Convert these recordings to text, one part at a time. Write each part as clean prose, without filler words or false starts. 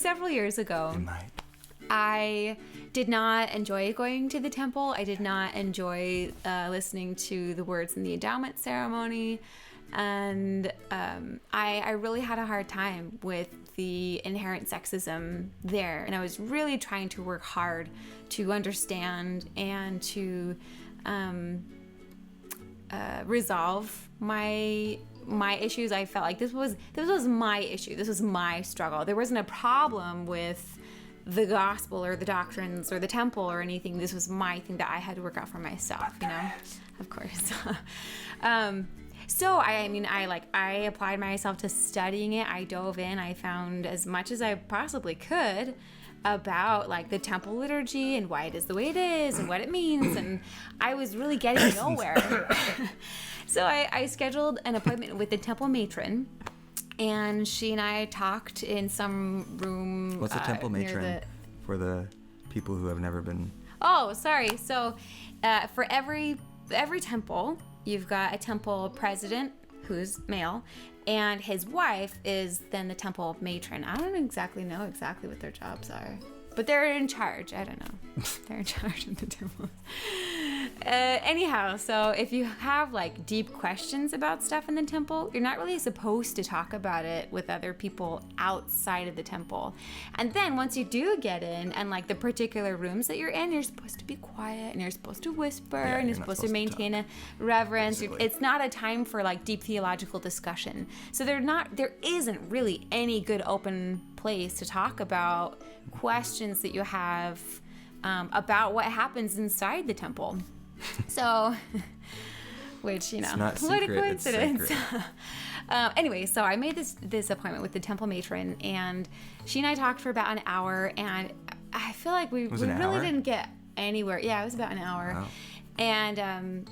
several years ago. It might. I did not enjoy going to the temple. I did not enjoy listening to the words in the endowment ceremony. And I really had a hard time with the inherent sexism there. And I was really trying to work hard to understand and to resolve my issues. I felt like this was my issue. This was my struggle. There wasn't a problem with the gospel or the doctrines or the temple or anything. This was my thing that I had to work out for myself, you know? Of course. So I applied myself to studying it. I dove in. I found as much as I possibly could about like the temple liturgy and why it is the way it is and what it means, and I was really getting nowhere. So I scheduled an appointment with the temple matron, and she and I talked in some room. What's a temple matron for the people who have never been? Oh, sorry. So for every temple, you've got a temple president who's male, and his wife is then the temple matron. I don't exactly know what their jobs are, but they're in charge. I don't know. They're in charge of the temple. Anyhow, so if you have like deep questions about stuff in the temple, you're not really supposed to talk about it with other people outside of the temple. And then once you do get in, and like the particular rooms that you're in, you're supposed to be quiet and you're supposed to whisper, and you're supposed to maintain a reverence. It's not a time for like deep theological discussion. So there isn't really any good open place to talk about questions that you have about what happens inside the temple. So, which, you know, what a coincidence. Anyway, so I made this appointment with the temple matron, and she and I talked for about an hour, and I feel like we really didn't get anywhere. Yeah, it was about an hour. Wow. And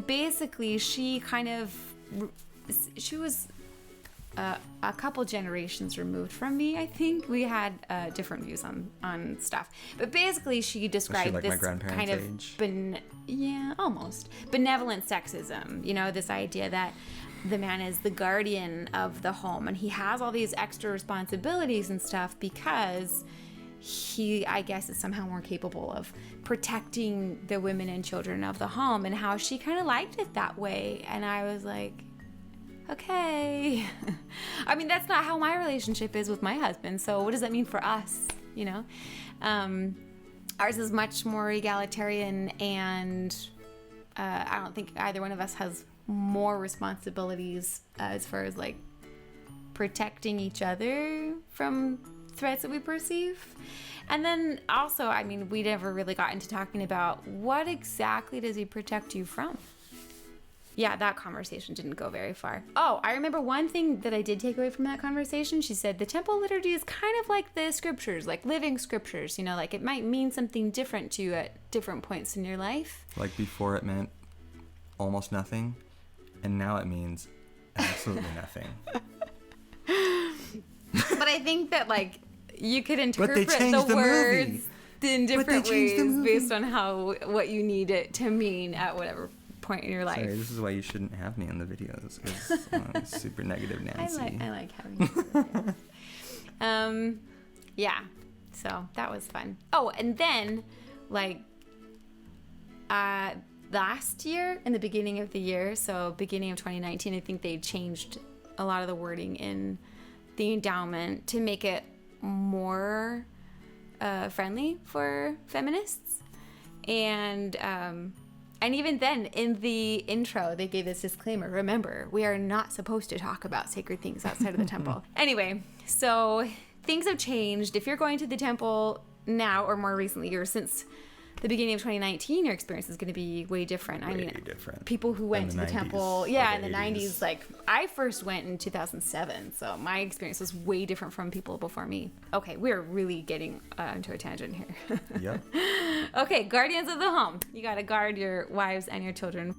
basically she was a couple generations removed from me. I think we had different views on stuff, but basically she described like this my grandparents' kind of almost benevolent sexism. You know, this idea that the man is the guardian of the home, and he has all these extra responsibilities and stuff because he, I guess, is somehow more capable of protecting the women and children of the home, and how she kind of liked it that way. And I was like, okay. I mean, that's not how my relationship is with my husband, so what does that mean for us, you know? Ours is much more egalitarian, and I don't think either one of us has more responsibilities as far as like protecting each other from threats that we perceive. And then also, I mean, we never really got into talking about what exactly does he protect you from? Yeah, that conversation didn't go very far. Oh, I remember one thing that I did take away from that conversation. She said the temple liturgy is kind of like the scriptures, like living scriptures, you know, like it might mean something different to you at different points in your life. Like before it meant almost nothing, and now it means absolutely nothing. But I think that like you could interpret the words in different ways based on what you need it to mean at whatever point in your life. Sorry, this is why you shouldn't have me on the videos, because I'm super negative Nancy. I like having you on the videos. Yeah, so that was fun. Oh, and then like last year, in the beginning of the year, so beginning of 2019, I think they changed a lot of the wording in the endowment to make it more friendly for feminists. And even then, in the intro, they gave this disclaimer. Remember, we are not supposed to talk about sacred things outside of the temple. Anyway, so things have changed. If you're going to the temple now, or more recently, or since the beginning of 2019, your experience is going to be way different. Different. People who went to the temple, in the 90s, like I first went in 2007, so my experience was way different from people before me. Okay, we're really getting into a tangent here. Yep. Okay, guardians of the home. You got to guard your wives and your children.